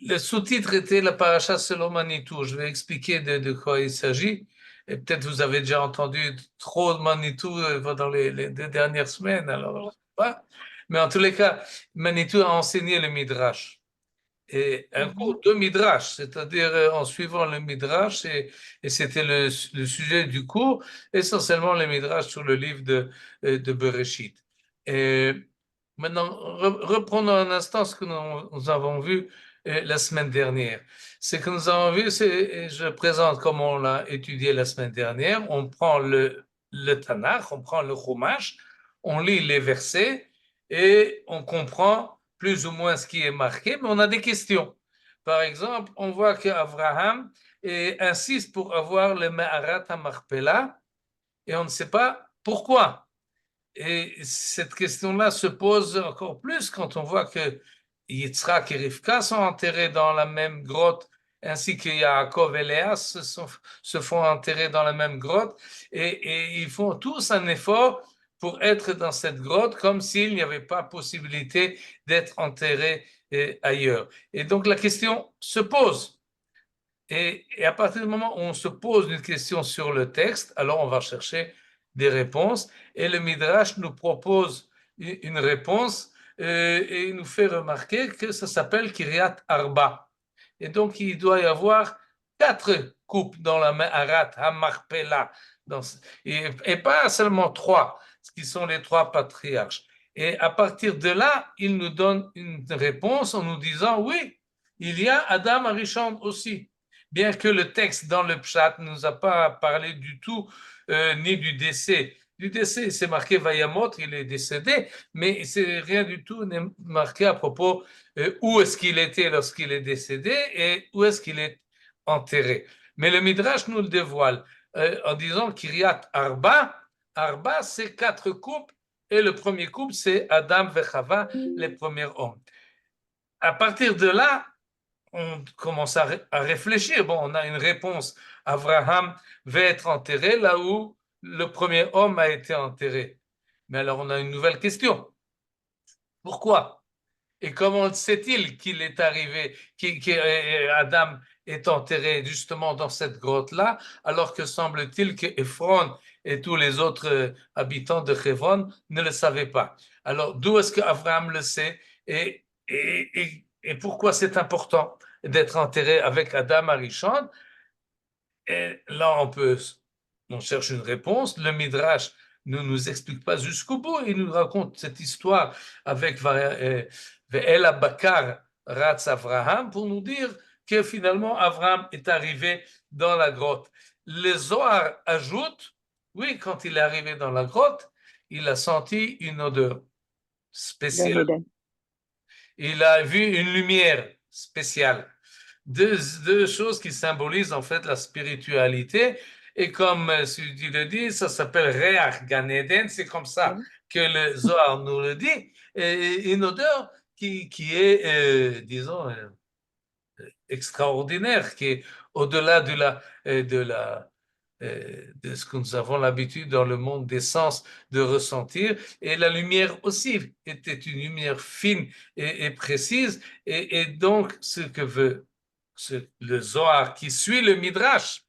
Le sous-titre était la paracha selon Manitou. Je vais expliquer de quoi il s'agit. Et peut-être vous avez déjà entendu trop de Manitou pendant les 2 dernières semaines, alors je sais pas. Mais en tous les cas, Manitou a enseigné le Midrash. Et un cours Mhm. de Midrash, c'est-à-dire en suivant le Midrash, et c'était le sujet du cours, essentiellement le Midrash sur le livre de Bereshit. Et maintenant, reprenons un instant ce que nous avons vu la semaine dernière. Ce que nous avons vu, et je présente comme on l'a étudié la semaine dernière, on prend le Tanakh, on prend le Chumash, on lit les versets et on comprend plus ou moins ce qui est marqué, mais on a des questions. Par exemple, on voit qu'Abraham insiste pour avoir le Me'arat HaMachpelah et on ne sait pas pourquoi. Et cette question-là se pose encore plus quand on voit que Yitzhak et Rivka sont enterrés dans la même grotte, ainsi que Yaakov et Léa se font enterrer dans la même grotte, et ils font tous un effort pour être dans cette grotte, comme s'il n'y avait pas possibilité d'être enterrés ailleurs. Et donc la question se pose. Et à partir du moment où on se pose une question sur le texte, alors on va chercher des réponses. Et le Midrash nous propose une réponse et il nous fait remarquer que ça s'appelle Kiryat Arba. Et donc il doit y avoir 4 coupes dans la Me'arat HaMachpelah, et pas seulement 3, ce qui sont les 3 patriarches. Et à partir de là, il nous donne une réponse en nous disant oui, il y a Adam Arishon aussi. Bien que le texte dans le Pshat ne nous a pas parlé du tout, ni du décès. Du décès, c'est marqué Vayamot, il est décédé, mais c'est rien du tout n'est marqué à propos où est-ce qu'il était lorsqu'il est décédé et où est-ce qu'il est enterré. Mais le Midrash nous le dévoile en disant Kiryat Arba. Arba, c'est 4 couples et le premier couple, c'est Adam et Chava, les premiers hommes. À partir de là, on commence à réfléchir. Bon, on a une réponse. Abraham va être enterré là où le premier homme a été enterré. Mais alors, on a une nouvelle question. Pourquoi? Et comment sait-il qu'il est arrivé, qu'Adam est enterré justement dans cette grotte-là, alors que semble-t-il que Ephron et tous les autres habitants de Hebron ne le savaient pas. Alors, d'où est-ce qu'Abraham le sait et pourquoi c'est important d'être enterré avec Adam Arishon? Et là, on cherche une réponse. Le Midrash ne nous explique pas jusqu'au bout. Il nous raconte cette histoire avec Ve'el Bakar Ratz Avraham pour nous dire que finalement Avraham est arrivé dans la grotte. Le Zohar ajoute, oui, quand il est arrivé dans la grotte, il a senti une odeur Gan spéciale. Eden. Il a vu une lumière spéciale. Deux choses qui symbolisent en fait la spiritualité. Et comme tu le dis, ça s'appelle Reach Gan Eden. C'est comme ça Oui. que le Zohar nous le dit. Et une odeur qui est, disons, extraordinaire, qui est au-delà de ce que nous avons l'habitude dans le monde des sens de ressentir. Et la lumière aussi était une lumière fine et précise. Et donc, ce que veut le Zohar qui suit le Midrash,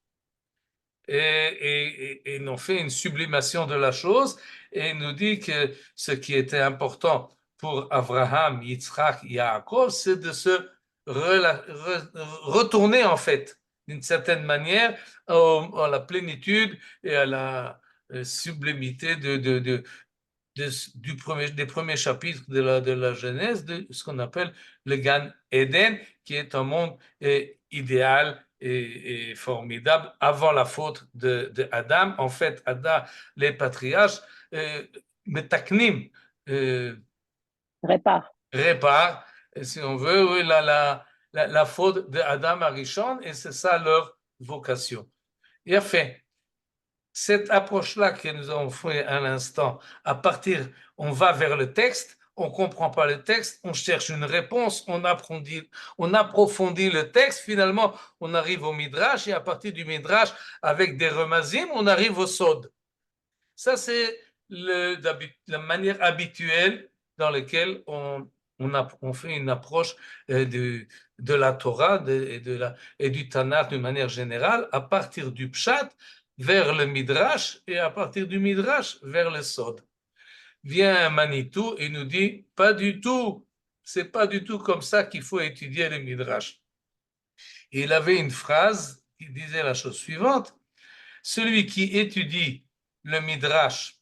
et nous fait une sublimation de la chose et nous dit que ce qui était important pour Abraham, Yitzhak, Yaakov, c'est de se retourner en fait d'une certaine manière à la plénitude et à la sublimité des premiers chapitres de la Genèse, de ce qu'on appelle le Gan Eden, qui est un monde idéal et formidable avant la faute de Adam. En fait, Adam, les patriarches, metaknim, euh, Répare. réparent, si on veut, oui, la faute de Adam Arishon, et c'est ça leur vocation. Et enfin, cette approche-là que nous avons fait à l'instant, on va vers le texte, on ne comprend pas le texte, on cherche une réponse, on approfondit le texte, finalement, on arrive au Midrash, et à partir du Midrash, avec des remazim, on arrive au Sod. Ça, c'est la manière habituelle dans laquelle on fait une approche de la Torah et du Tanakh d'une manière générale, à partir du Pshat vers le Midrash et à partir du Midrash vers le Sod. Vient un Manitou et nous dit, pas du tout, c'est pas du tout comme ça qu'il faut étudier le Midrash. Et il avait une phrase qui disait la chose suivante, celui qui étudie le Midrash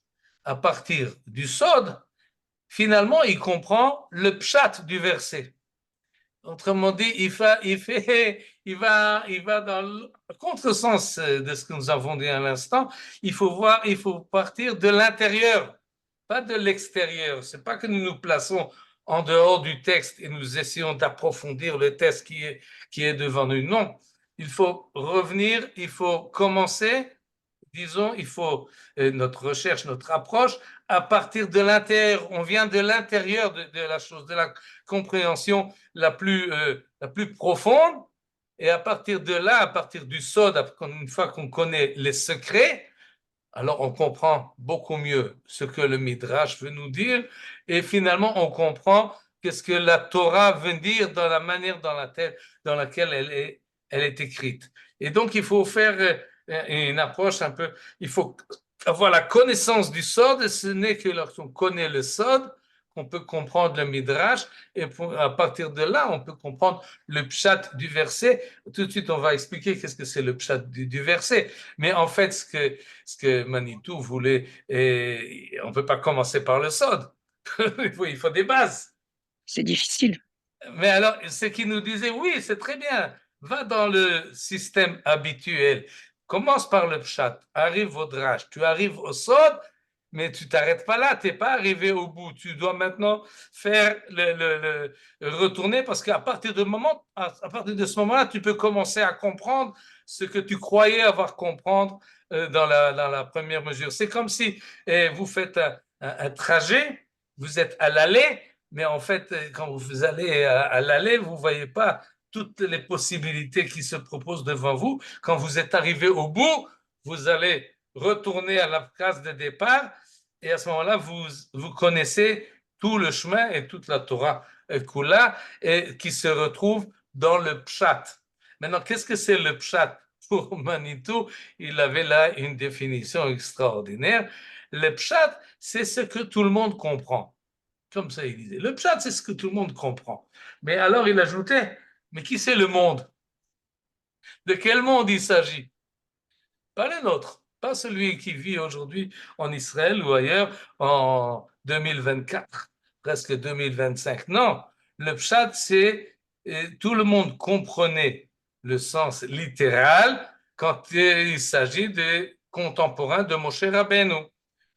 à partir du Sod, finalement, il comprend le pshat du verset. Autrement dit, il va dans le contresens de ce que nous avons dit à l'instant. Il faut partir de l'intérieur, pas de l'extérieur. C'est pas que nous nous plaçons en dehors du texte et nous essayons d'approfondir le texte qui est devant nous. Non, il faut revenir, il faut commencer. Disons, il faut notre recherche, notre approche, à partir de l'intérieur. On vient de l'intérieur de la chose, de la compréhension la plus profonde. Et à partir de là, à partir du Sod, une fois qu'on connaît les secrets, alors on comprend beaucoup mieux ce que le Midrash veut nous dire. Et finalement, on comprend qu'est-ce que la Torah veut dire dans la manière dans laquelle elle est écrite. Et donc, il faut faire une approche un peu, il faut avoir la connaissance du Sod, et ce n'est que lorsqu'on connaît le Sod qu'on peut comprendre le Midrash, et à partir de là, on peut comprendre le pshat du verset. Tout de suite, on va expliquer qu'est-ce que c'est le pshat du verset. Mais en fait, ce que Manitou voulait, on ne peut pas commencer par le Sod. Il faut des bases. C'est difficile. Mais alors, ce qu'il nous disait, oui, c'est très bien. Va dans le système habituel. Commence par le pshat, arrive au drash, tu arrives au sod, mais tu t'arrêtes pas là, tu n'es pas arrivé au bout. Tu dois maintenant faire retourner parce qu'à partir de ce moment-là, tu peux commencer à comprendre ce que tu croyais avoir comprendre dans la première mesure. C'est comme si vous faites un trajet, vous êtes à l'aller, mais en fait, quand vous allez à l'aller, vous ne voyez pas toutes les possibilités qui se proposent devant vous. Quand vous êtes arrivé au bout, vous allez retourner à la case de départ et à ce moment-là, vous connaissez tout le chemin et toute la Torah Kula et qui se retrouve dans le Pshat. Maintenant, qu'est-ce que c'est le Pshat? Pour Manitou, il avait là une définition extraordinaire. Le Pshat, c'est ce que tout le monde comprend. Comme ça, il disait. Le pshat, c'est ce que tout le monde comprend. Mais alors, il ajoutait, mais qui c'est le monde? De quel monde il s'agit? Pas le nôtre, pas celui qui vit aujourd'hui en Israël ou ailleurs en 2024, presque 2025. Non, le pshat, c'est tout le monde comprenait le sens littéral quand il s'agit des contemporains de Moshe Rabbeinu.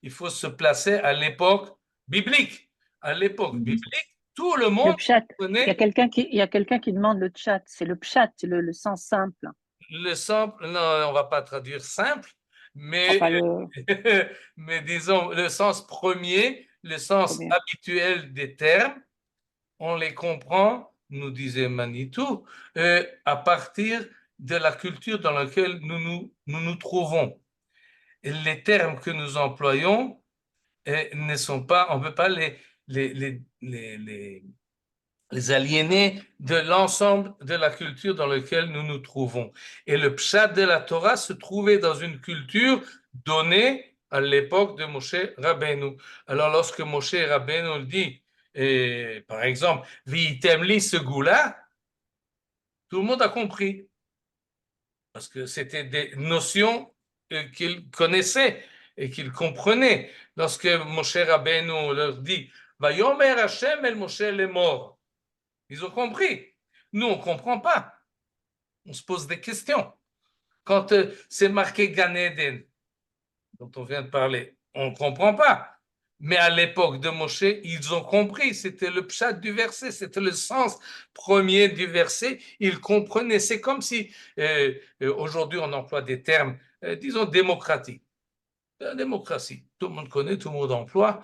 Il faut se placer à l'époque biblique. À l'époque biblique, tout le Le monde pshat. connaît Il y a quelqu'un qui demande le chat. C'est le pshat, le sens simple. le simple. Non, on ne va pas traduire simple, mais, Enfin, le mais disons le sens premier, le sens premier. habituel des termes, on les comprend, nous disait Manitou, à partir de la culture dans laquelle nous trouvons. Et les termes que nous employons ne sont pas, on ne peut pas les aliéner de l'ensemble de la culture dans laquelle nous nous trouvons. Et le pshat de la Torah se trouvait dans une culture donnée à l'époque de Moshe Rabbeinu. Alors lorsque Moshe Rabbeinu dit, par exemple, Vi'item li ce goût-là, tout le monde a compris. Parce que c'était des notions qu'il connaissait et qu'il comprenait. Lorsque Moshe Rabbeinu leur dit, Vayomer Hashem el Moshe le mort. Ils ont compris. Nous, on ne comprend pas. On se pose des questions. Quand c'est marqué Gan Eden, dont on vient de parler, on ne comprend pas. Mais à l'époque de Moshe, ils ont compris. C'était le pshat du verset, c'était le sens premier du verset. Ils comprenaient. C'est comme si aujourd'hui on emploie des termes, disons, démocratiques. La démocratie, tout le monde connaît, tout le monde emploie.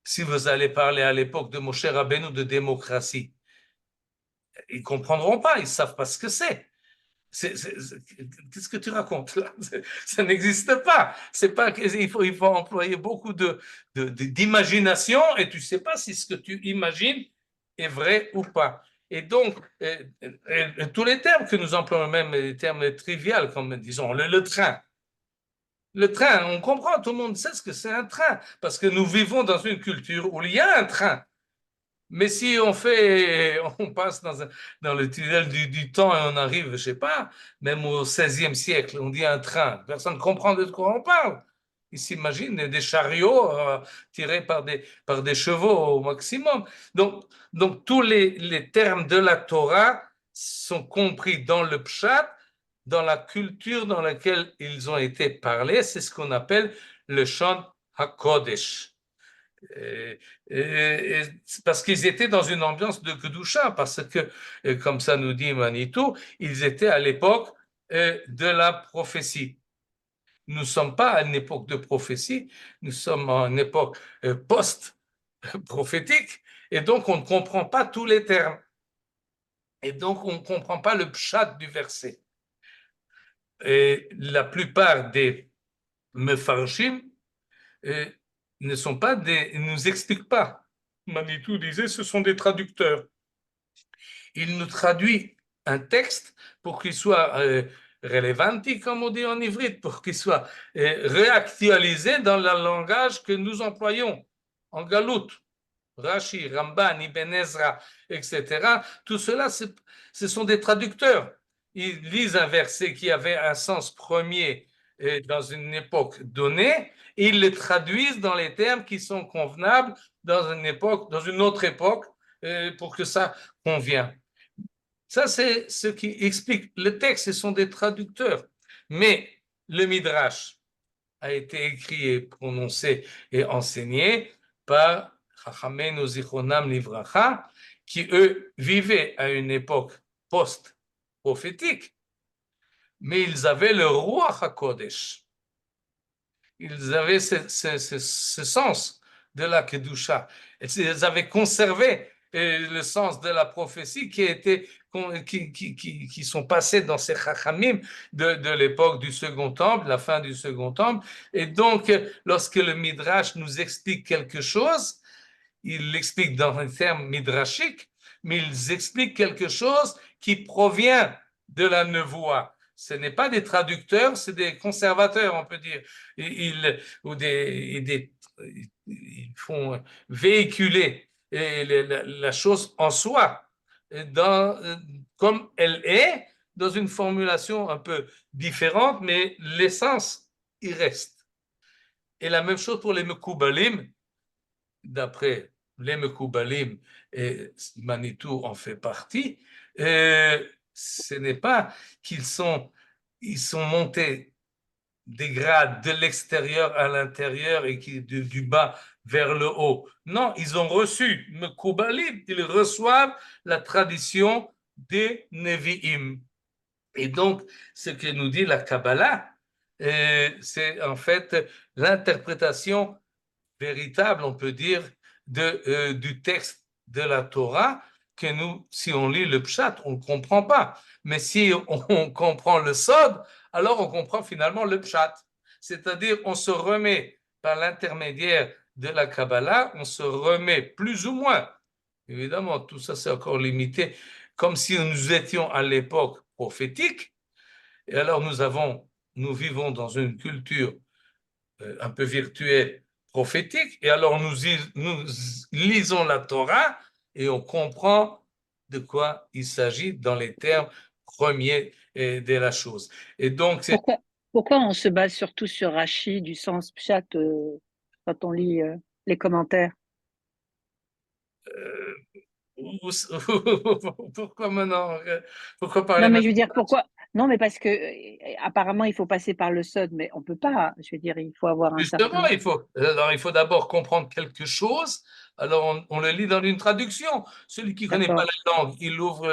Si vous allez parler à l'époque de Moshe Rabbeinu de démocratie, ils ne comprendront pas, ils ne savent pas ce que c'est. Qu'est-ce que tu racontes là? Ça n'existe pas. C'est pas il faut employer beaucoup d'imagination et tu ne sais pas si ce que tu imagines est vrai ou pas. Et donc, tous les termes que nous employons, même les termes triviaux, comme disons le train. Le train, on comprend, tout le monde sait ce que c'est un train, parce que nous vivons dans une culture où il y a un train. Mais si on passe dans le tunnel du temps et on arrive, je sais pas, même au XVIe siècle, on dit un train, personne ne comprend de quoi on parle. Ils s'imaginent des chariots tirés par des chevaux au maximum. Donc tous les termes de la Torah sont compris dans le pshat, dans la culture dans laquelle ils ont été parlés. C'est ce qu'on appelle le Shon HaKodesh. Et, parce qu'ils étaient dans une ambiance de Kedusha, parce que, comme ça nous dit Manitou, ils étaient à l'époque de la prophétie. Nous ne sommes pas à une époque de prophétie, nous sommes à une époque post-prophétique, et donc on ne comprend pas tous les termes. Et donc on ne comprend pas le pshat du verset. Et la plupart des mefarshim ne sont pas ils ne nous expliquent pas. Manitou disait, ce sont des traducteurs. Il nous traduit un texte pour qu'il soit relevanti, comme on dit en ivrite, pour qu'il soit réactualisé dans le langage que nous employons en galoute. Rashi, Ramban, Ibn Ezra, etc. Tout cela, ce sont des traducteurs. Ils lisent un verset qui avait un sens premier dans une époque donnée, et ils le traduisent dans les termes qui sont convenables dans une autre époque, pour que ça convienne. Ça, c'est ce qui explique le texte, ce sont des traducteurs. Mais le Midrash a été écrit et prononcé et enseigné par Chachamenu Zichronam Livracha, qui eux vivaient à une époque post-prophétique, mais ils avaient le Ruach HaKodesh. Ils avaient ce sens de la Kedusha. Ils avaient conservé le sens de la prophétie qui sont passés dans ces chachamim de l'époque du Second Temple, la fin du Second Temple. Et donc, lorsque le Midrash nous explique quelque chose, il l'explique dans un terme midrashique, mais il explique quelque chose qui provient de la nevoie. Ce n'est pas des traducteurs, c'est des conservateurs, on peut dire. Ils font véhiculer la chose en soi, comme elle est, dans une formulation un peu différente, mais l'essence, il reste. Et la même chose pour les Mekoubalim, d'après les Mekoubalim, et Manitou en fait partie, ce n'est pas ils sont montés des grades de l'extérieur à l'intérieur et du bas vers le haut. Non, ils ont reçu, Mekoubalim, ils reçoivent la tradition des Nevi'im. Et donc, ce que nous dit la Kabbalah, c'est en fait l'interprétation véritable, on peut dire, du texte de la Torah, que nous, si on lit le Pshat, on ne comprend pas. Mais si on comprend le Sod, alors on comprend finalement le Pshat. C'est-à-dire, on se remet par l'intermédiaire de la Kabbalah, on se remet plus ou moins. Évidemment, tout ça, c'est encore limité, comme si nous étions à l'époque prophétique. Et alors, nous vivons dans une culture un peu virtuelle, prophétique, et alors nous lisons la Torah et on comprend de quoi il s'agit dans les termes premiers de la chose. Et donc, Pourquoi on se base surtout sur Rashi du sens pshat quand on lit les commentaires? pourquoi maintenant? Pourquoi parler Non, mais maintenant? je veux dire, pourquoi? Non, mais parce que apparemment, il faut passer par le Sod, mais on peut pas. Je veux dire, il faut avoir un Justement, certain. il faut d'abord comprendre quelque chose. Alors, on le lit dans une traduction. Celui qui ne connaît pas D'accord. la langue, il ouvre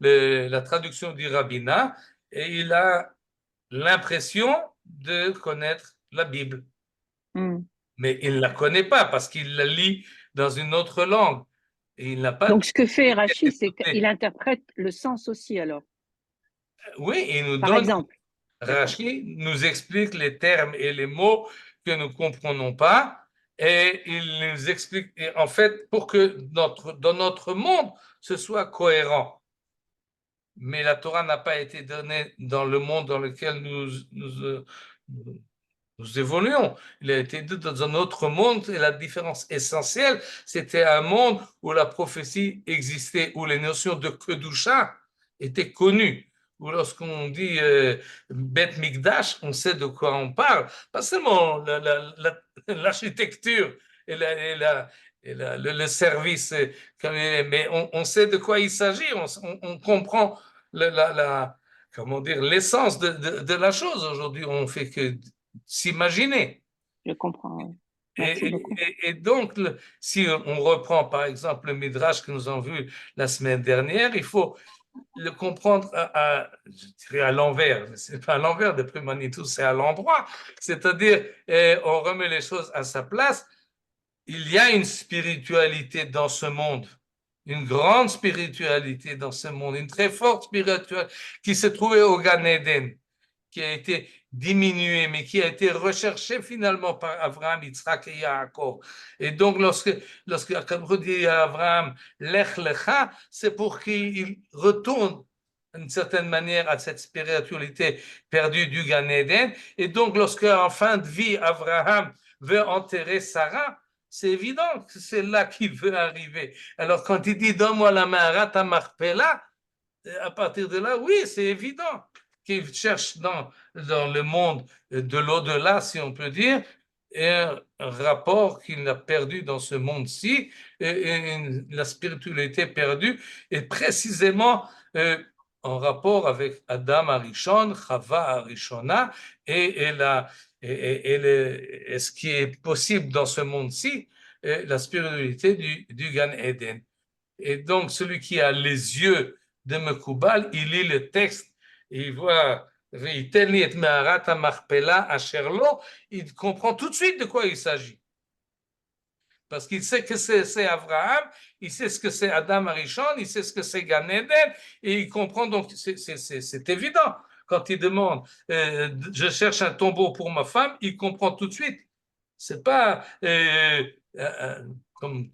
la traduction du rabbinat et il a l'impression de connaître la Bible. Hmm. Mais il ne la connaît pas parce qu'il la lit dans une autre langue. Et il n'a pas Donc, ce que fait Rashi, c'est qu'il d'écouter. interprète le sens aussi, alors, Oui, il nous par donne, exemple. D'accord. Rashi nous explique les termes et les mots que nous ne comprenons pas. Et il nous explique, et en fait, pour que dans notre monde, ce soit cohérent. Mais la Torah n'a pas été donnée dans le monde dans lequel nous évoluons. Il a été dit dans un autre monde et la différence essentielle, c'était un monde où la prophétie existait, où les notions de Kedusha étaient connues. Où lorsqu'on dit Bet Mikdash, on sait de quoi on parle. Pas seulement l'architecture et, le service, mais on sait de quoi il s'agit. On comprend comment dire, l'essence de la chose. Aujourd'hui, on fait que s'imaginer. Je comprends, oui. Merci Et, beaucoup. donc, si on reprend par exemple le Midrash que nous avons vu la semaine dernière, il faut le comprendre je dirais à l'envers, mais ce n'est pas à l'envers de Prima Manitou, c'est à l'endroit. C'est-à-dire, on remet les choses à sa place. Il y a une spiritualité dans ce monde, une grande spiritualité dans ce monde, une très forte spiritualité qui se trouvait au Gan Eden, qui a été diminué, mais qui a été recherché finalement par Abraham, Yitzhak et Yaakov. Et donc, lorsque Akadosh dit à Abraham, Lech Lecha, c'est pour qu'il retourne d'une certaine manière à cette spiritualité perdue du Gan Eden. Et donc, lorsque en fin de vie, Abraham veut enterrer Sarah, c'est évident que c'est là qu'il veut arriver. Alors, quand il dit, donne-moi la main, Rata Marpella, à partir de là, oui, c'est évident qu'il cherche dans le monde de l'au-delà, si on peut dire, un rapport qu'il a perdu dans ce monde-ci, la spiritualité perdue, et précisément en rapport avec Adam Arishon, Chava Arishona, et ce qui est possible dans ce monde-ci, la spiritualité du Gan Eden. Et donc, celui qui a les yeux de Mekoubal, il lit le texte, il voit il comprend tout de suite de quoi il s'agit. Parce qu'il sait que c'est Abraham, il sait ce que c'est Adam Arishon, il sait ce que c'est Gan Eden, et il comprend donc, c'est évident. Quand il demande, je cherche un tombeau pour ma femme, il comprend tout de suite. C'est pas comme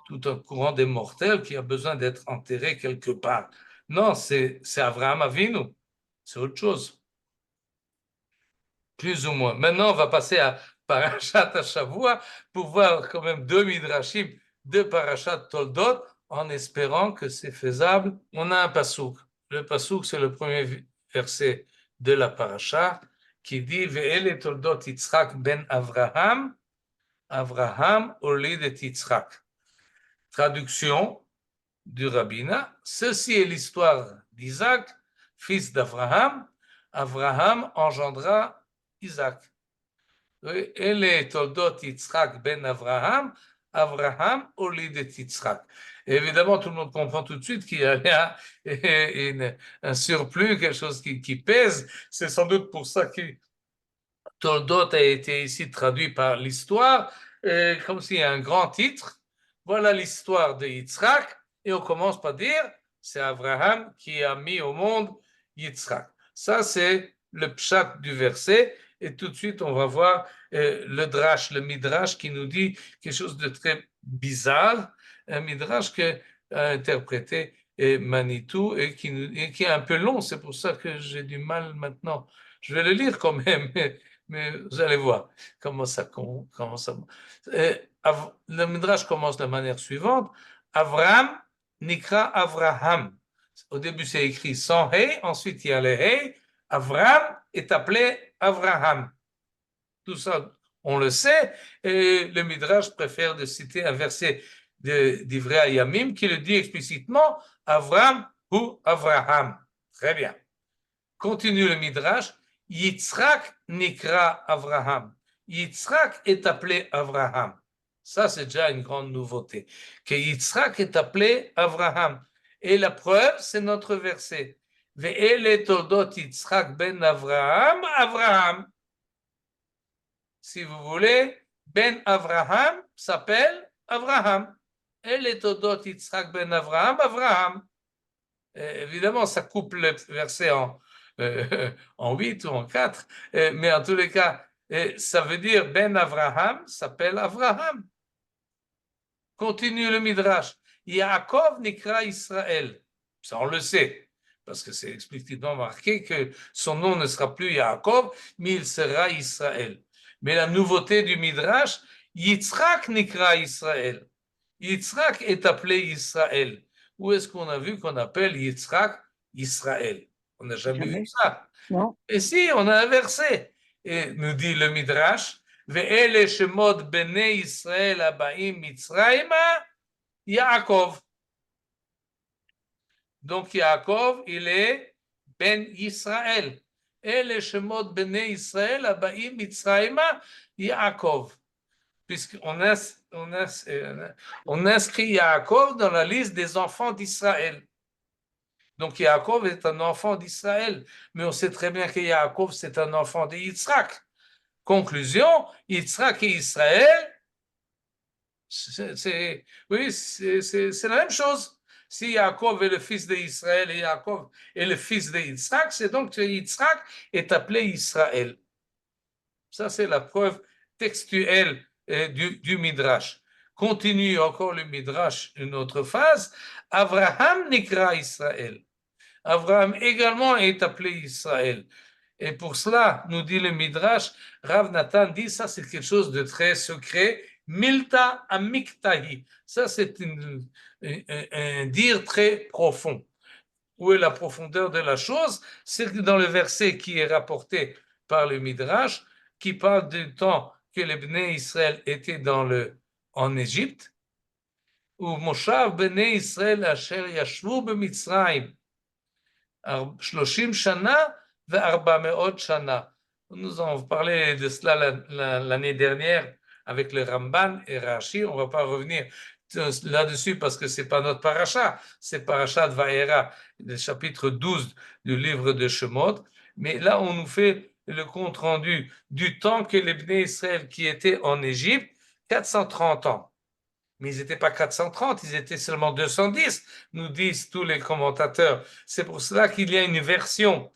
tout un courant des mortels qui a besoin d'être enterré quelque part. Non, c'est Abraham Avinu. C'est autre chose, plus ou moins. Maintenant, on va passer à Parashat Shavua pour voir quand même deux midrashim de Parashat Toldot en espérant que c'est faisable. On a un pasouk. Le pasouk, c'est le premier verset de la parasha qui dit Ve'ele Toldot Yitzhak ben Avraham, Avraham olid et Yitzhak. Traduction du rabbinat. Ceci est l'histoire d'Isaac, fils d'Abraham. Abraham engendra Isaac. Et toldot Yitzhak ben Abraham, Abraham olid et Yitzhak. Évidemment, tout le monde comprend tout de suite qu'il y a un surplus, quelque chose qui pèse. C'est sans doute pour ça que Toldot a été ici traduit par l'histoire, comme s'il y a un grand titre. Voilà l'histoire de Yitzhak, et on commence par dire, c'est Abraham qui a mis au monde Yitzhak. Ça, c'est le pshat du verset, et tout de suite, on va voir le drash, le midrash qui nous dit quelque chose de très bizarre, un midrash que a interprété Manitou et qui est un peu long, c'est pour ça que j'ai du mal maintenant. Je vais le lire quand même, mais vous allez voir comment ça. Le Midrash commence de la manière suivante. Avram Nikra Avraham. Au début, c'est écrit sans Hey, ensuite il y a le Hey. Avram est appelé Avraham. Tout ça, on le sait. Et le Midrash préfère de citer un verset d'Ivrei Ayamim qui le dit explicitement Avram ou Avraham. Très bien. Continue le Midrash. Yitzhak nikra Avraham. Yitzhak est appelé Avraham. Ça, c'est déjà une grande nouveauté. Que Yitzhak est appelé Avraham. Et la preuve, c'est notre verset. Ve'ele toldot Yitzhak ben Avraham, Avraham. Si vous voulez, ben Avraham s'appelle Avraham. Ele toldot Yitzhak ben Avraham, Avraham. Évidemment, ça coupe le verset en 8 ou en 4, mais en tous les cas, Et ça veut dire Ben Avraham s'appelle Avraham. Continue le Midrash. Yaakov Nikra Israël. Ça, on le sait, parce que c'est explicitement marqué que son nom ne sera plus Yaakov, mais il sera Israël. Mais la nouveauté du Midrash, Yitzhak Nikra Israël. Yitzhak est appelé Israël. Où est-ce qu'on a vu qu'on appelle Yitzhak Israël? On n'a jamais vu Jamais. ça. Non, Et si, on a un verset. Et nous dit le Midrash, Ve'ele shemot bnei Israël abaim Mitzrayma, Yaakov. Donc Yaakov, il est Ben Israël. Ele shemot bnei Israël abaim Mitzrayma, Yaakov. Puisqu'on on inscrit Yaakov dans la liste des enfants d'Israël. Donc Yaakov est un enfant d'Israël, mais on sait très bien que Yaakov, c'est un enfant de Yitzhak. Conclusion, Yitzhak et Israël, oui, c'est la même chose. Si Yaakov est le fils d'Israël et Yaakov est le fils de Yitzhak, c'est donc que Yitzhak est appelé Israël. Ça, c'est la preuve textuelle du Midrash. Continue encore le Midrash, une autre phase. Abraham Nikra Israël. Abraham également est appelé Israël. Et pour cela, nous dit le Midrash, Rav Nathan dit, ça c'est quelque chose de très secret, Milta Amiktahi. Ça c'est un dire très profond. Où est la profondeur de la chose? C'est dans le verset qui est rapporté par le Midrash, qui parle du temps que les Bnei Israël étaient en Égypte, où Moshav Bnei Israël Asher Yashvu B'Mitzrayim. 30 Shana ve Shana. Nous avons parlé de cela l'année dernière avec le Ramban et Rashi. On ne va pas revenir là-dessus parce que ce n'est pas notre paracha, c'est paracha de Vaera, le chapitre 12 du livre de Shemot. Mais là, on nous fait le compte rendu du temps que les Bnei Israël qui étaient en Égypte, 430 ans. Mais ils n'étaient pas 430, ils étaient seulement 210, nous disent tous les commentateurs. C'est pour cela qu'il y a une version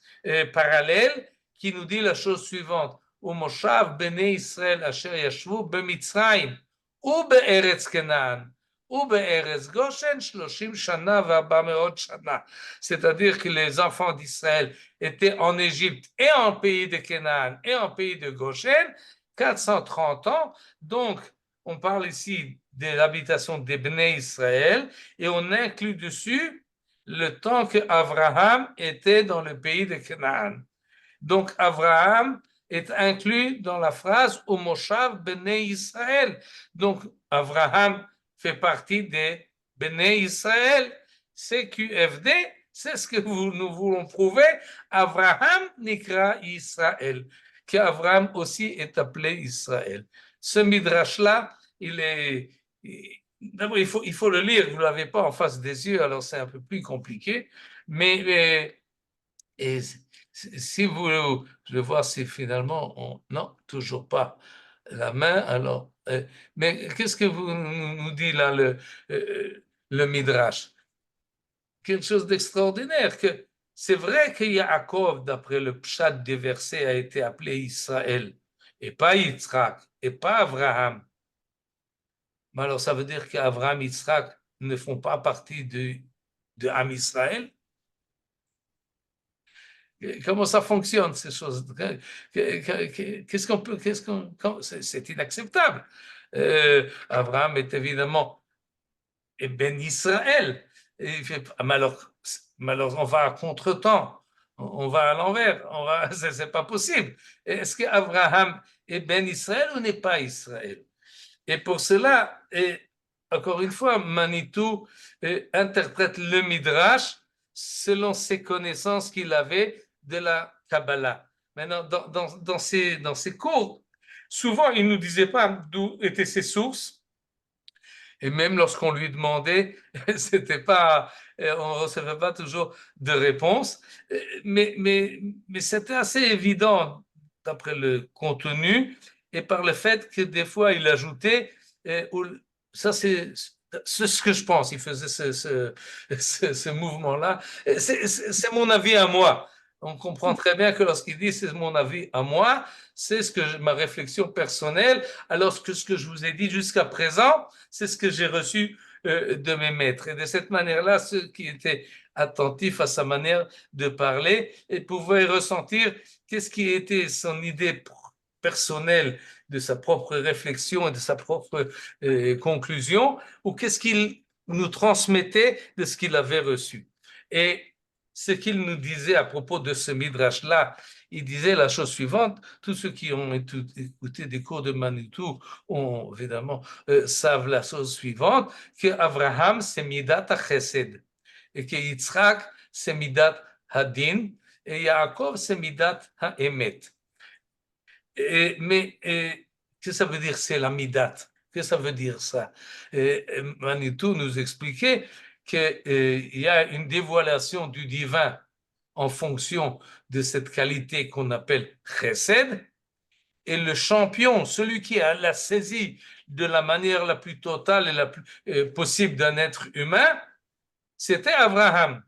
parallèle qui nous dit la chose suivante. Moshav bnei Israël asher yashvu b'Mitzrayim ou be'eretz Canaan ou be'eretz Goshen 30 shana ו400 shana. C'est-à-dire que les enfants d'Israël étaient en Égypte et en pays de Canaan et en pays de Goshen 430 ans. Donc, on parle ici de l'habitation des Bnei Israël et on inclut dessus le temps que Abraham était dans le pays de Canaan. Donc Abraham est inclus dans la phrase au Moshav Bnei Israël. Donc Abraham fait partie des Bnei Israël. CQFD, c'est ce que nous voulons prouver. Abraham Nikra Israël, qu'Abraham aussi est appelé Israël. Ce midrash-là, d'abord, il faut le lire, vous ne l'avez pas en face des yeux, alors c'est un peu plus compliqué, mais et si vous, je vais voir si finalement, non, toujours pas la main, alors, mais qu'est-ce que vous nous dit là, le Midrash? Quelque chose d'extraordinaire, que c'est vrai que Yaakov, d'après le pshat des versets, a été appelé Israël, et pas Yitzhak, et pas Abraham. Mais alors, ça veut dire qu'Abraham et Yitzhak ne font pas partie de Am Israël? Comment ça fonctionne, ces choses? Qu'est-ce qu'on peut, c'est inacceptable. Abraham est évidemment Ben Israël. Mais alors, on va à contre-temps, on va à l'envers, c'est pas possible. Est-ce qu'Abraham est Ben Israël ou n'est pas Israël? Et pour cela, encore une fois, Manitou interprète le Midrash selon ses connaissances qu'il avait de la Kabbalah. Maintenant, dans ses cours, souvent, il ne nous disait pas d'où étaient ses sources. Et même lorsqu'on lui demandait, c'était pas, on ne recevait pas toujours de réponse. Mais c'était assez évident d'après le contenu et par le fait que des fois il ajoutait, ça c'est ce que je pense, il faisait ce mouvement-là. C'est mon avis à moi. On comprend très bien que lorsqu'il dit c'est mon avis à moi, c'est ma réflexion personnelle, alors que ce que je vous ai dit jusqu'à présent, c'est ce que j'ai reçu de mes maîtres. Et de cette manière-là, ceux qui étaient attentifs à sa manière de parler et pouvaient ressentir qu'est-ce qui était son idée personnelle de sa propre réflexion et de sa propre conclusion, ou qu'est-ce qu'il nous transmettait de ce qu'il avait reçu. Et ce qu'il nous disait à propos de ce midrash-là, il disait la chose suivante, tous ceux qui ont écouté des cours de Manitou ont évidemment savent la chose suivante, que Abraham c'est midat ha-chesed, et que Yitzhak c'est midat hadin, et Yaakov c'est midat ha-emet. Mais qu'est-ce que ça veut dire c'est la midat? Qu'est-ce que ça veut dire ça? Manitou nous expliquait qu'il y a une dévoilation du divin en fonction de cette qualité qu'on appelle chesed, et le champion, celui qui a la saisie de la manière la plus totale et la plus possible d'un être humain, c'était Abraham.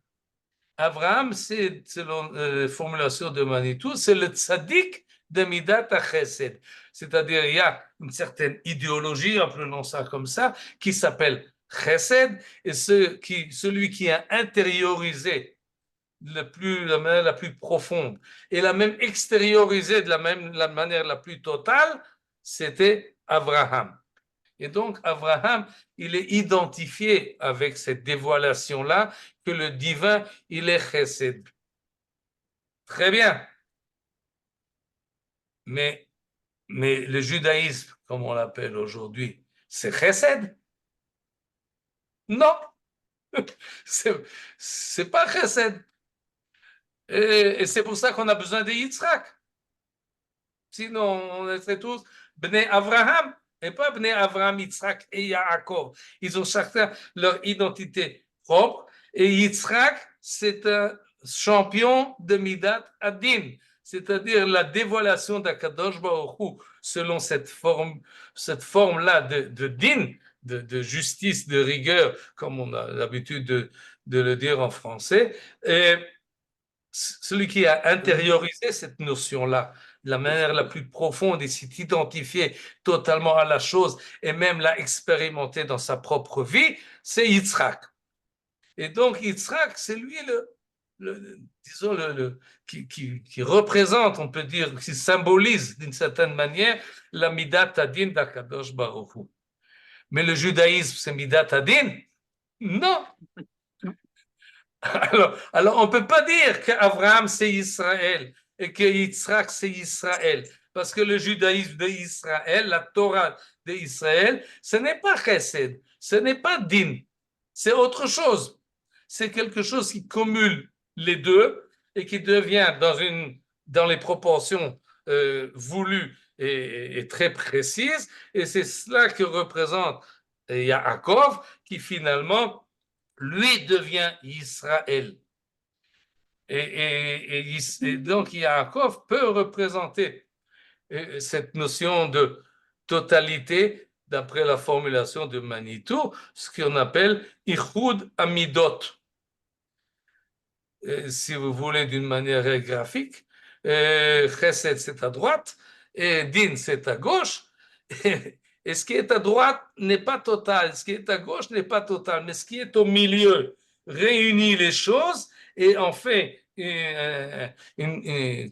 Abraham, c'est, selon la formulation de Manitou, c'est le tzaddik de Midat HaChesed. C'est-à-dire, il y a une certaine idéologie, appelons ça comme ça, qui s'appelle Chesed, et celui qui a intériorisé la manière la plus profonde et la même extériorisé de la manière la plus totale, c'était Abraham. Et donc, Abraham, il est identifié avec cette dévoilation-là que le divin, il est chesed. Très bien. Mais le judaïsme, comme on l'appelle aujourd'hui, c'est chesed? Non, c'est pas chesed. Et c'est pour ça qu'on a besoin de Yitzhak. Sinon, on serait tous Bnei Avraham, et pas Bnei Avraham, Yitzhak et Yaakov. Ils ont chacun leur identité propre. Et Yitzhak, c'est un champion de Midat Adin, c'est-à-dire la dévoilation d'Akadosh Baruch Hu, selon cette forme-là de din, de justice, de rigueur, comme on a l'habitude de le dire en français. Et celui qui a intériorisé cette notion-là, de la manière la plus profonde et s'est identifié totalement à la chose et même l'a expérimenté dans sa propre vie, c'est Yitzhak. Et donc Yitzhak, c'est lui disons qui représente, on peut dire, qui symbolise d'une certaine manière la Midat Adin d'Akadosh Baruch Hu. Mais le judaïsme, c'est Midat Adin? Non. Alors on ne peut pas dire qu'Abraham c'est Israël et que Yitzhak c'est Israël, parce que le judaïsme d'Israël, la Torah d'Israël, ce n'est pas chesed, ce n'est pas din, c'est autre chose. C'est quelque chose qui cumule les deux et qui devient dans les proportions voulues et très précises, et c'est cela que représente Yaakov, qui finalement lui devient Israël. Et donc Yaakov peut représenter cette notion de totalité d'après la formulation de Manitou, ce qu'on appelle Ichud Amidot. Si vous voulez d'une manière graphique, Chesed c'est à droite et Din c'est à gauche. Et ce qui est à droite n'est pas total, ce qui est à gauche n'est pas total, mais ce qui est au milieu réunit les choses et en fait une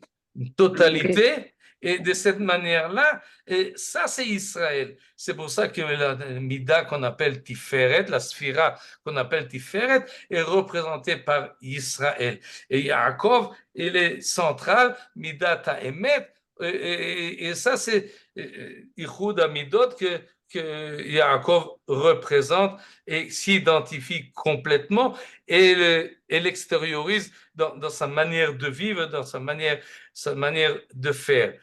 totalité. Et de cette manière-là, et ça c'est Israël. C'est pour ça que la Mida qu'on appelle Tiferet, la Sphira qu'on appelle Tiferet, est représentée par Israël. Et Yaakov, il est central, Midat Emet, et ça c'est Ichud Amidot que Yaakov représente et s'identifie complètement et l'extériorise dans sa manière de vivre, dans sa manière de faire.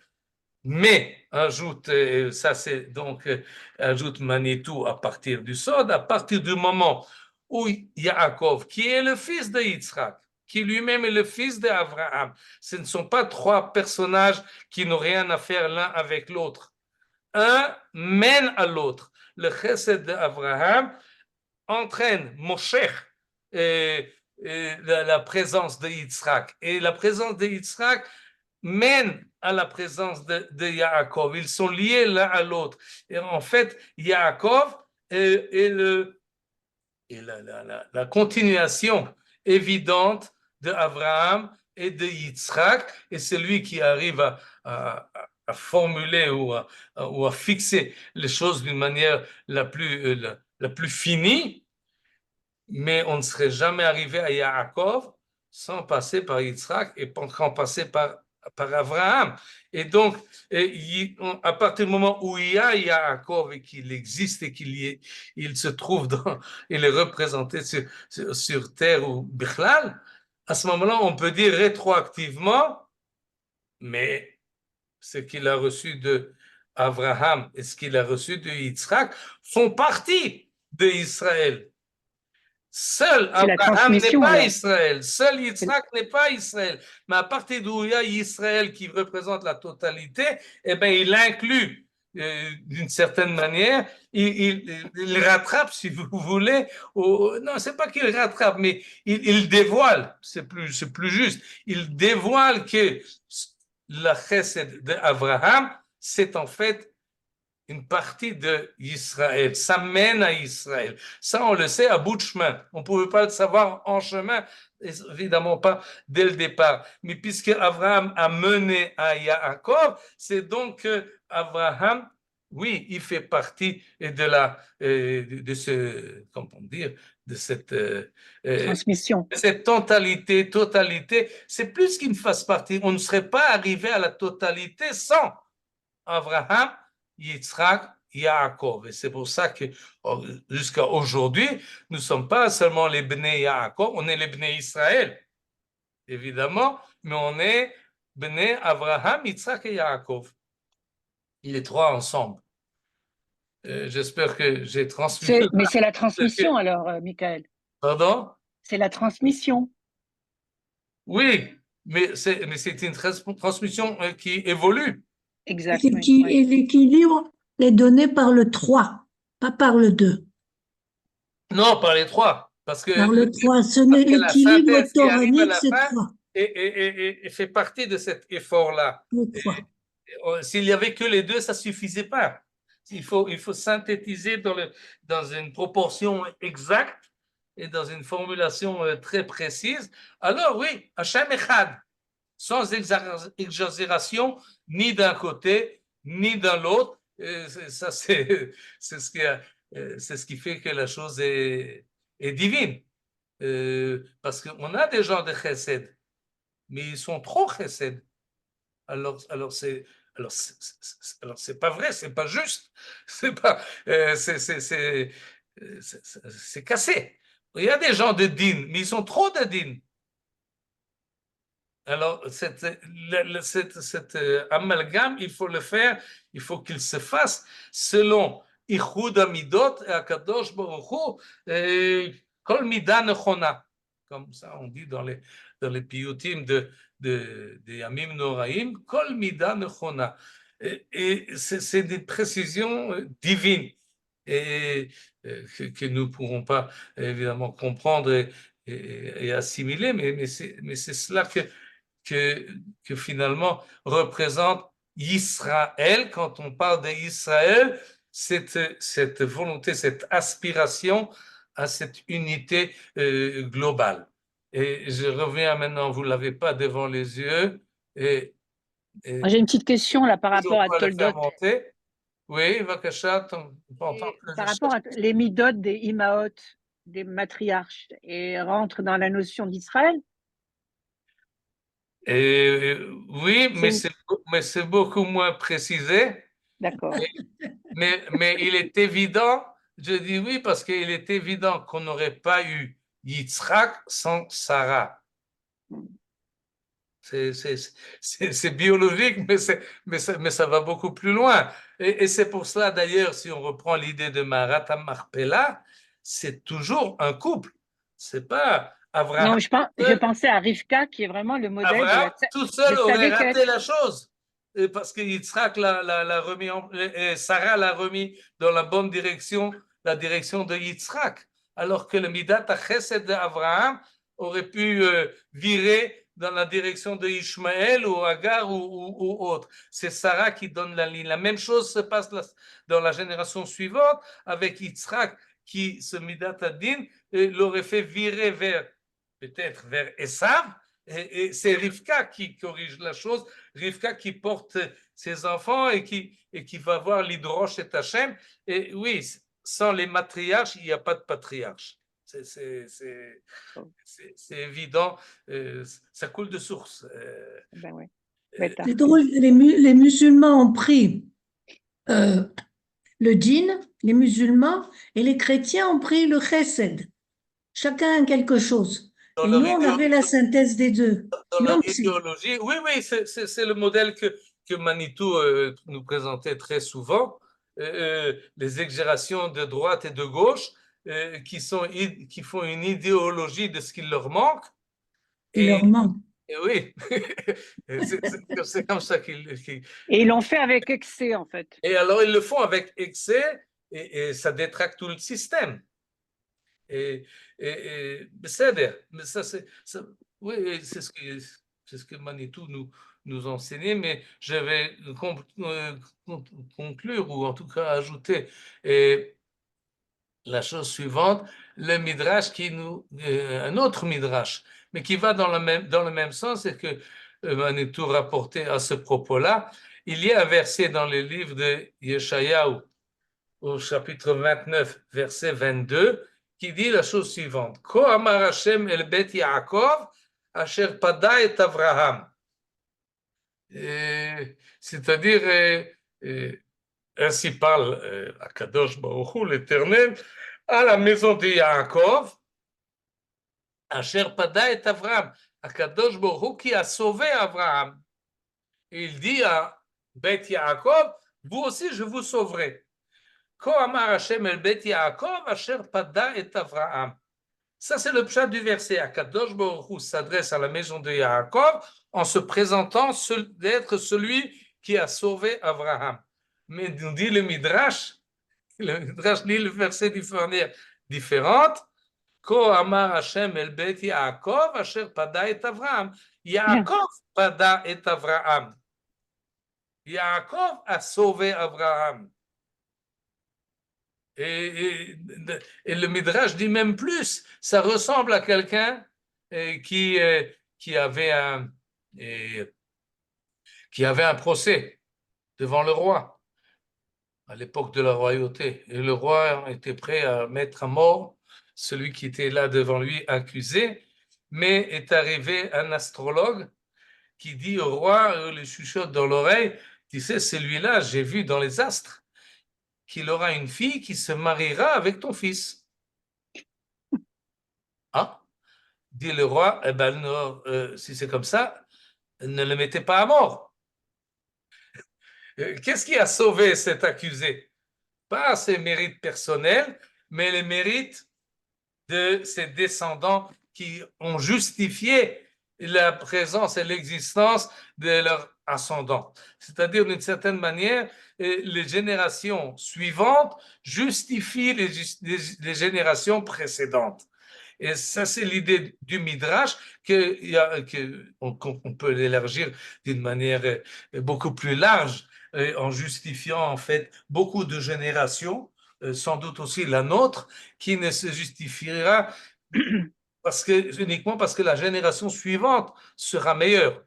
Mais, ajoute, ça c'est donc, ajoute Manitou à partir du Sod, à partir du moment où Yaakov, qui est le fils de Yitzhak, qui lui-même est le fils d'Abraham, ce ne sont pas trois personnages qui n'ont rien à faire l'un avec l'autre. Un mène à l'autre. Le chesed d'Abraham entraîne Moshe la présence de Yitzhak. Et la présence de Yitzhak mène à la présence de Yaakov. Ils sont liés l'un à l'autre. Et en fait, Yaakov est la continuation évidente de Abraham et de Yitzhak, et c'est lui qui arrive à formuler ou à fixer les choses d'une manière la plus finie, mais on ne serait jamais arrivé à Yaakov sans passer par Yitzhak et sans passer par Abraham. Et donc, à partir du moment où il y a Yaakov et qu'il existe et il se trouve il est représenté sur terre ou Bichlal, à ce moment-là, on peut dire rétroactivement, mais ce qu'il a reçu de Abraham et ce qu'il a reçu de Yitzhak font partie d'Israël. Seul Abraham n'est pas Israël, seul Yitzhak n'est pas Israël. Mais à partir d'où il y a Israël qui représente la totalité, eh bien, il inclut d'une certaine manière, il rattrape, si vous voulez, non, c'est pas qu'il rattrape, mais il dévoile, c'est plus juste, il dévoile que la chesed d'Abraham, c'est en fait une partie d'Israël, ça mène à Israël. Ça, on le sait à bout de chemin. On ne pouvait pas le savoir en chemin, évidemment pas dès le départ. Mais puisque Abraham a mené à Yaakov, c'est donc que Abraham, oui, il fait partie de ce, comment dire, de cette transmission. Cette totalité. C'est plus qu'il ne fasse partie. On ne serait pas arrivé à la totalité sans Abraham, Yitzhak, Yaakov. Et c'est pour ça que jusqu'à aujourd'hui, nous ne sommes pas seulement les Bnei Yaakov, on est les Bnei Israël, évidemment, mais on est Bnei Abraham, Yitzhak et Yaakov. Les trois ensemble. J'espère que j'ai transmis. Mais c'est la transmission alors, Michael. Pardon? C'est la transmission. Oui, mais c'est une transmission qui évolue. Exactement. Et l'équilibre est donné par le 3, pas par le 2. Non, par les trois. Parce que par le 3, l'équilibre toranique, c'est 3. Et fait partie de cet effort-là. S'il n'y avait que les deux, ça ne suffisait pas. Il faut synthétiser dans une proportion exacte et dans une formulation très précise. Alors oui, Hachem Echad, sans exagération, ni d'un côté, ni de l'autre. Ça, c'est ce qui fait que la chose est divine. Parce qu'on a des gens de chesed, mais ils sont trop chesed. Alors c'est pas vrai, c'est pas juste, c'est cassé. Il y a des gens de din, mais ils sont trop de din. Alors, cet amalgame, il faut le faire, il faut qu'il se fasse selon Ichud Amidot et Akadosh Baruch Hu, Kol Mida Nechona. Comme ça, on dit dans les piyutim de Yamim Noraim, Kol Mida Nechona. Et c'est des précisions divines et que nous ne pourrons pas évidemment comprendre et assimiler, mais c'est cela que finalement représente Israël. Quand on parle d'Israël, cette volonté, cette aspiration à cette unité globale. Et je reviens maintenant, vous ne l'avez pas devant les yeux. J'ai une petite question là par rapport à Toldot. Oui, Vakasha, par rapport à les midot des Imaot, des matriarches, et rentre dans la notion d'Israël. Oui, mais c'est beaucoup moins précisé. D'accord. Mais il est évident, je dis oui, parce qu'il est évident qu'on n'aurait pas eu Yitzhak sans Sarah. C'est biologique, mais ça va beaucoup plus loin. Et c'est pour cela, d'ailleurs, si on reprend l'idée de Marat Marpella, c'est toujours un couple. C'est pas Abraham. Non, je pensais à Rivka, qui est vraiment le modèle Abraham, de tout seul aurait raté la chose. Parce que Yitzhak l'a remis, Sarah l'a remis dans la bonne direction, la direction de Yitzhak. Alors que le Midat HaChesed d'Abraham aurait pu virer dans la direction de Ishmaël ou Agar ou autre. C'est Sarah qui donne la ligne. La même chose se passe dans la génération suivante avec Yitzhak qui, ce Midat Adin, l'aurait fait virer peut-être vers Esav. Et c'est Rivka qui corrige la chose, Rivka qui porte ses enfants et qui va voir l'Hydroche et Hachem. Et oui, sans les matriarches, il n'y a pas de patriarche. C'est évident, ça coule de source. Ben ouais. C'est drôle, les musulmans ont pris le dîn, les musulmans, et les chrétiens ont pris le chesed. Chacun a quelque chose. Et nous, on avait la synthèse des deux. Dans leur idéologie, oui, c'est le modèle que Manitou nous présentait très souvent. Les exagérations de droite et de gauche qui font une idéologie de ce qui leur manque. Il leur manque. Et oui, c'est comme ça qu'ils. Et ils l'ont fait avec excès, en fait. Et alors, ils le font avec excès et ça détraque tout le système. C'est-à-dire, mais ça, oui, c'est ce que Manitou nous enseignait, mais je vais conclure ou en tout cas ajouter la chose suivante, le Midrash un autre Midrash, mais qui va dans le même sens et que Manitou rapportait à ce propos-là. Il y a un verset dans le livre de Yeshayahu, au chapitre 29, verset 22, qui dit la chose suivante. Ko amar Hashem el bet Yaakov, asher pada et Avraham. C'est-à-dire, ainsi parle Akadosh Baruch Hu, l'Éternel, à la maison de Yaakov, asher pada et Avraham. Akadosh Baruch Hu qui a sauvé Avraham. Et il dit à Bet Yaakov, vous aussi je vous sauverai. Ça, c'est le pshat du verset. Akadosh Baruch Hu s'adresse à la maison de Yaakov en se présentant d'être celui qui a sauvé Abraham. Mais nous dit le Midrash lit le verset différente. Ko amar Hashem el bet Yaakov asher pada et Avraham. Yaakov pada et Avraham. Yaakov a sauvé Abraham. Et le Midrash dit même plus, ça ressemble à quelqu'un qui avait un procès devant le roi à l'époque de la royauté. Et le roi était prêt à mettre à mort celui qui était là devant lui accusé, mais est arrivé un astrologue qui dit au roi, le chuchote dans l'oreille, tu sais, celui-là, j'ai vu dans les astres qu'il aura une fille qui se mariera avec ton fils. Ah, dit le roi, eh ben, non, si c'est comme ça, ne le mettez pas à mort. Qu'est-ce qui a sauvé cet accusé? Pas ses mérites personnels, mais les mérites de ses descendants qui ont justifié la présence et l'existence de leur ascendant. C'est-à-dire, d'une certaine manière, les générations suivantes justifient les générations précédentes. Et ça, c'est l'idée du Midrash, qu'on peut l'élargir d'une manière beaucoup plus large, en justifiant en fait beaucoup de générations, sans doute aussi la nôtre, qui ne se justifiera uniquement parce que la génération suivante sera meilleure,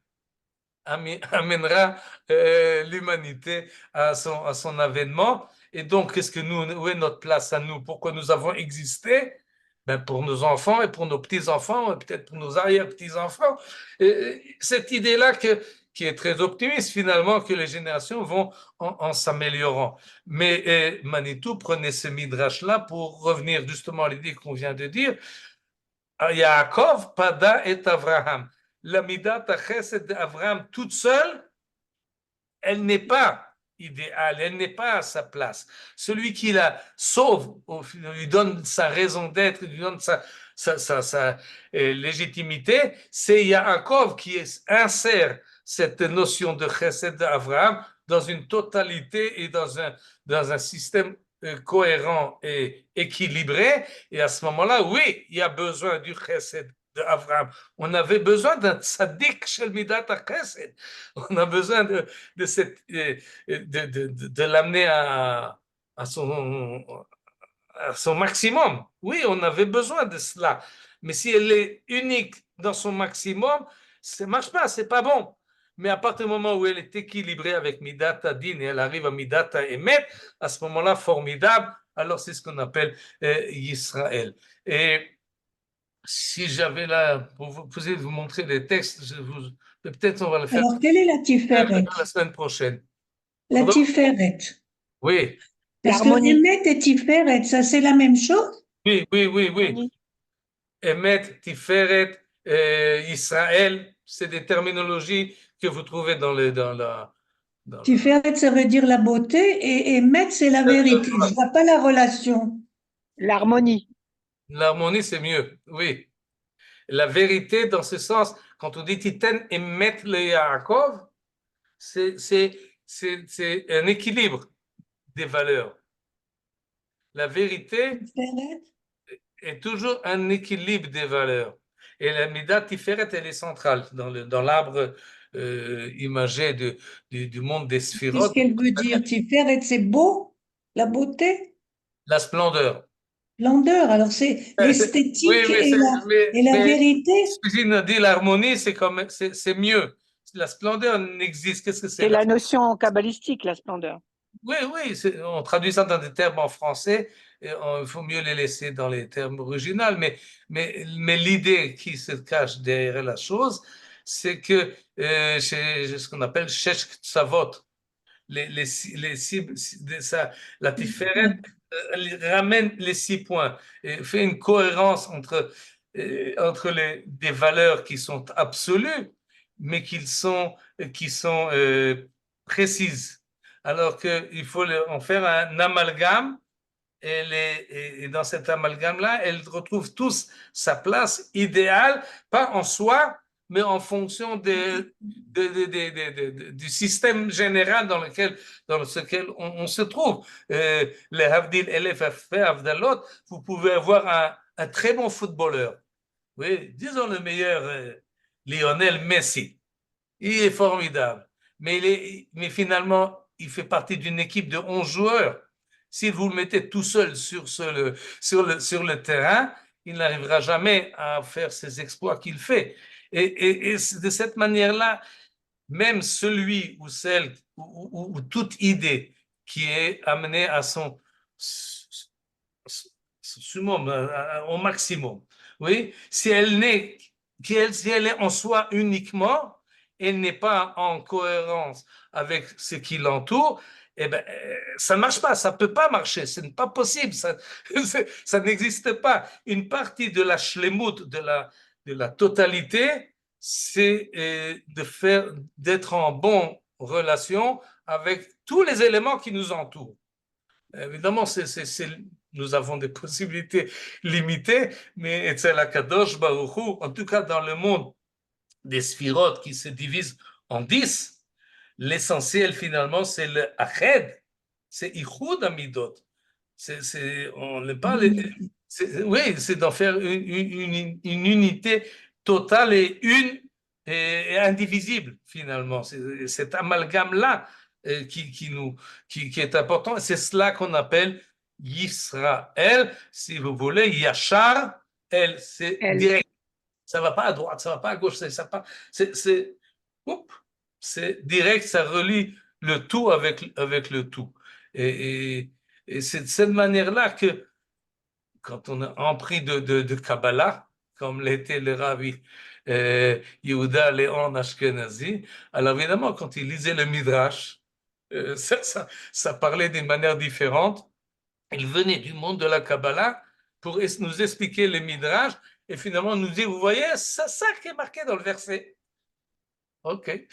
amènera l'humanité à son avènement. Et donc, où est notre place à nous? Pourquoi nous avons existé? Ben pour nos enfants et pour nos petits-enfants, et peut-être pour nos arrière-petits-enfants. Cette idée-là qui est très optimiste finalement, que les générations vont en s'améliorant. Mais Manitou prenait ce midrash-là pour revenir justement à l'idée qu'on vient de dire. Yaakov, Pada et Avraham. La midat chesed d'Avraham toute seule, elle n'est pas idéale, elle n'est pas à sa place. Celui qui la sauve, lui donne sa raison d'être, lui donne sa légitimité, c'est Yaakov qui insère cette notion de chesed d'Avraham dans une totalité et dans un système cohérent et équilibré. Et à ce moment-là, oui, il y a besoin du chesed d'Abraham. On avait besoin d'un tzaddik shel midat hachesed. On a besoin de l'amener à son maximum. Oui, on avait besoin de cela. Mais si elle est unique dans son maximum, ça ne marche pas, c'est pas bon. Mais à partir du moment où elle est équilibrée avec Midat Adin et elle arrive à Midat Emet, à ce moment-là, formidable, alors c'est ce qu'on appelle Israël. Et si j'avais là, pour vous montrer les textes, peut-être on va le faire Alors, quelle est la Tiferet? la semaine prochaine. La Pardon? Tiferet. Oui, Parce que L'harmonie. Emet et Tiferet, ça c'est la même chose? oui. L'harmonie. Emet, Tiferet, Israël, c'est des terminologies que vous trouvez dans la. Tiferet, ça veut dire la beauté et Emet, c'est la vérité. Je vois pas la relation. L'harmonie. L'harmonie, c'est mieux, oui. La vérité, dans ce sens, quand on dit Titen Emet le Yaakov, c'est un équilibre des valeurs. La vérité Tiferet? est toujours un équilibre des valeurs. Et la Midat Tiferet, elle est centrale dans l'arbre imagé du monde des Qu'est-ce sphirotes. qu'elle veut dire? Tiferet, c'est beau, la beauté, La splendeur. splendeur. Alors c'est Oui, l'esthétique et mais la vérité. Suzine a dit l'harmonie, c'est mieux. La splendeur n'existe. Qu'est-ce que c'est? C'est la notion kabbalistique, la splendeur. Oui, on traduit ça dans des termes en français, et il faut mieux les laisser dans les termes originaux, mais l'idée qui se cache derrière la chose, c'est que c'est ce qu'on appelle Shesh Tzavot, la Tiferet elle ramène les 6 points et fait une cohérence entre des valeurs qui sont absolues, mais qui sont précises. Alors qu'il faut en faire un amalgame et dans cet amalgame-là, elles retrouvent tous sa place idéale, pas en soi, mais en fonction du système général dans lequel on se trouve. Les Havdil Elef Avdalot, vous pouvez avoir un très bon footballeur. Oui, disons le meilleur, Lionel Messi. Il est formidable. Mais finalement, il fait partie d'une équipe de 11 joueurs. Si vous le mettez tout seul sur le terrain, il n'arrivera jamais à faire ces exploits qu'il fait. Et de cette manière-là, même celui ou celle ou toute idée qui est amenée à son summum, au maximum, oui, si elle est en soi uniquement, elle n'est pas en cohérence avec ce qui l'entoure, eh ben, ça ne marche pas, ça ne peut pas marcher, ce n'est pas possible, ça n'existe pas. Une partie de la shlemut, de la totalité, c'est d'être en bonne relation avec tous les éléments qui nous entourent. Évidemment, nous avons des possibilités limitées, mais Etzel Akadosh Baruch Hu, en tout cas dans le monde des sphirotes qui se divisent en 10, l'essentiel finalement c'est le Ached, c'est Ichud Amidot. On ne parle, oui, c'est d'en faire une unité totale et une et indivisible finalement. C'est cet amalgame-là qui est important. C'est cela qu'on appelle Yisraël, si vous voulez, Yachar, elle, c'est Elle. direct. Ça ne va pas à droite, ça ne va pas à gauche, c'est direct, ça relie le tout avec le tout. Et c'est de cette manière-là que, quand on est empris de Kabbalah, comme l'était le Rabbi Yehuda Léon Ashkenazi, alors évidemment, quand il lisait le Midrash, ça parlait d'une manière différente. Il venait du monde de la Kabbalah pour nous expliquer le Midrash et finalement nous dire, vous voyez, c'est ça qui est marqué dans le verset. Ok.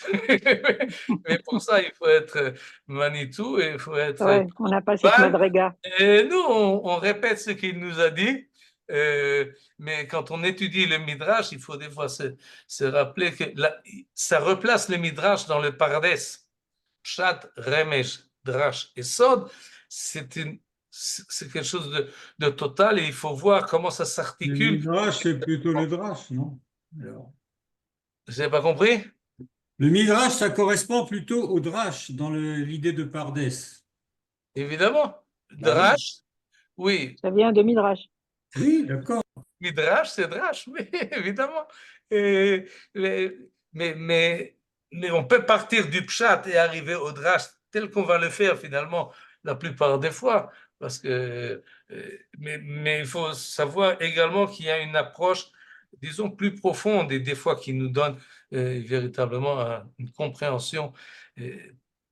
Mais pour ça, il faut être Manitou et il faut être. Ouais, on n'a pas cette madriga. Et nous, on répète ce qu'il nous a dit, mais quand on étudie le Midrash, il faut des fois se rappeler que ça replace le Midrash dans le Pardes. Pshat, Remesh, Drash et Sod, c'est quelque chose de total et il faut voir comment ça Le s'articule. Midrash, c'est plutôt le Drash, non? Alors, Vous n'avez pas compris? le Midrash, ça correspond plutôt au Drash dans l'idée de Pardès. Évidemment. Bah oui. Drash, oui. Ça vient de Midrash. Oui, d'accord. Midrash, c'est Drash, oui, évidemment. Mais, mais on peut partir du Pshat et arriver au Drash tel qu'on va le faire finalement la plupart des fois. Parce que, mais il faut savoir également qu'il y a une approche, disons, plus profonde et des fois qui nous donne véritablement une compréhension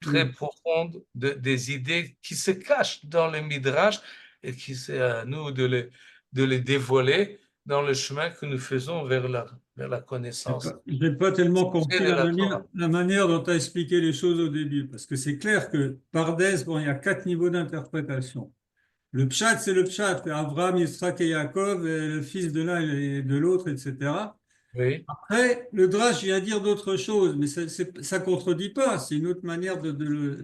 très profonde des idées qui se cachent dans le Midrash et qui c'est à nous de les dévoiler dans le chemin que nous faisons vers la connaissance. Je n'ai pas tellement compris de la Torah. la manière dont tu as expliqué les choses au début, parce que c'est clair que Pardès, bon, il y a 4 niveaux d'interprétation. Le Pshat, c'est le Pshat, Abraham, Yitzhak et Yaakov, et le fils de l'un et de l'autre, etc. Oui, Après, le Drash vient dire d'autres choses, mais ça contredit pas. C'est une autre manière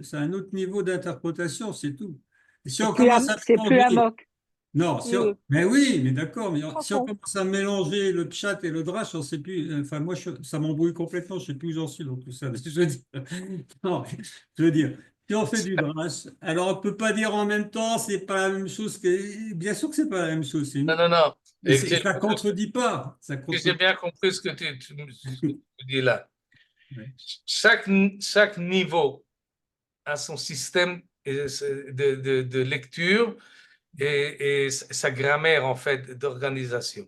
c'est un autre niveau d'interprétation, c'est tout. Et si on commence à C'est plus mélanger- amok. Non, mais oui, mais d'accord, mais si on Profond. commence à mélanger le Pshat et le Drash, on sait plus. Enfin, moi, ça m'embrouille complètement. Je sais plus où j'en suis dans tout ça. Je veux dire, non, je veux dire, si on fait du Drash, alors on peut pas dire en même temps, c'est pas la même chose que. Bien sûr que c'est pas la même chose. non. Mais Et ça contredit pas. Ça j'ai contredit. bien compris ce que tu dis là. Ouais. Chaque niveau a son système de lecture et sa grammaire, en fait, d'organisation.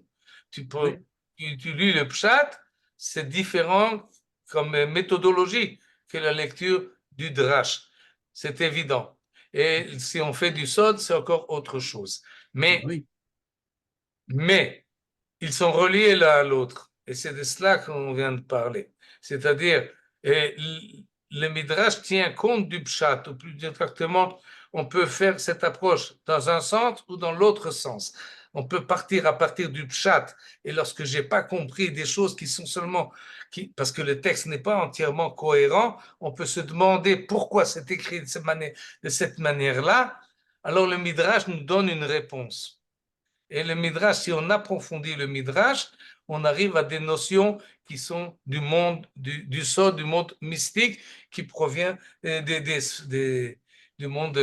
Oui. Tu lis le Pshat, c'est différent comme méthodologie que la lecture du Drash. C'est évident. Et si on fait du Sod, c'est encore autre chose. Oui. Mais ils sont reliés l'un à l'autre. Et c'est de cela qu'on vient de parler. C'est-à-dire, le Midrash tient compte du Pshat, ou plus exactement, on peut faire cette approche dans un sens ou dans l'autre sens. On peut partir à partir du Pshat. Et lorsque j'ai pas compris des choses qui sont seulement, parce que le texte n'est pas entièrement cohérent, on peut se demander pourquoi c'est écrit de cette manière-là. Alors le Midrash nous donne une réponse. Et le Midrash, si on approfondit le Midrash, on arrive à des notions qui sont du monde, du sort, du monde mystique, qui provient du monde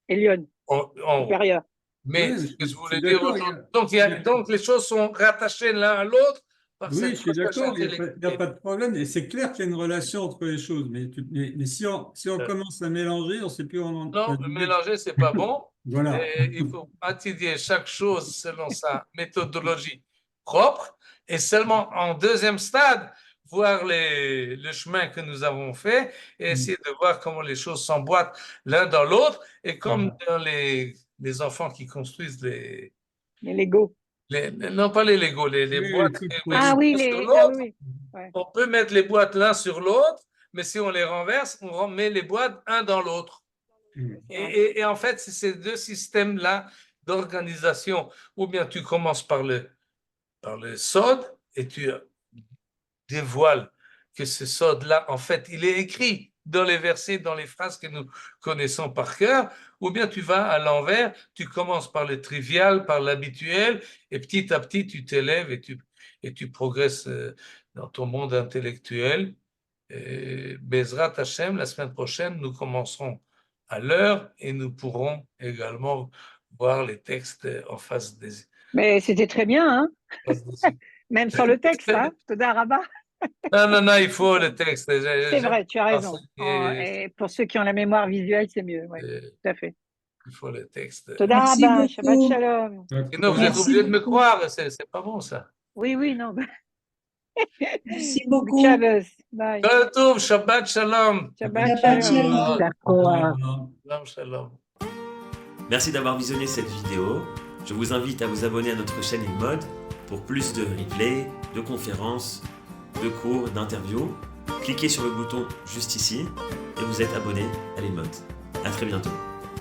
Elion, en haut. supérieur. Mais Oui, ce que je je voulais suis dire d'accord, aujourd'hui, donc les choses sont rattachées l'un à l'autre par oui, cette je suis d'accord, il n'y a intellectuelle. pas de problème. Et c'est clair qu'il y a une relation entre les choses. Mais si on commence à mélanger, on ne sait plus où on en Non, mélanger, c'est pas bon. Voilà. Et il faut étudier chaque chose selon sa méthodologie propre et seulement en deuxième stade, voir le chemin que nous avons fait et essayer de voir comment les choses s'emboîtent l'un dans l'autre. Et comme dans les enfants qui construisent Les Lego. non pas les Lego, les Oui, boîtes les trucs Ah oui, sur oui. l'autre, Ouais. on peut mettre les boîtes l'un sur l'autre, mais si on les renverse, on met les boîtes un dans l'autre. Et en fait, c'est ces deux systèmes-là d'organisation, ou bien tu commences par le sod et tu dévoiles que ce sod-là, en fait, il est écrit dans les versets, dans les phrases que nous connaissons par cœur, ou bien tu vas à l'envers, tu commences par le trivial, par l'habituel, et petit à petit, tu t'élèves et tu progresses dans ton monde intellectuel. Bezrat Hashem, la semaine prochaine, nous commencerons à l'heure et nous pourrons également voir les textes en face des Mais c'était très bien, hein. Même sans le texte, hein. Toda Rabba. Non, il faut le texte. C'est vrai, tu as raison. Et pour ceux qui ont la mémoire visuelle, c'est mieux. Ouais, tout à fait. Il faut le texte. Toda Merci Rabba, beaucoup. Shabbat Shalom. Sinon, vous êtes Merci obligé de me beaucoup. croire, c'est pas bon ça. Oui, non. Merci beaucoup. Shabbos. Bye. Kol Tov, Shabbat Shalom. Shabbat Shabbat Shalom. Shalom. Shalom, shalom. Merci d'avoir visionné cette vidéo. Je vous invite à vous abonner à notre chaîne InMode pour plus de replays, de conférences, de cours, d'interviews. Cliquez sur le bouton juste ici et vous êtes abonné à l'InMode. À très bientôt.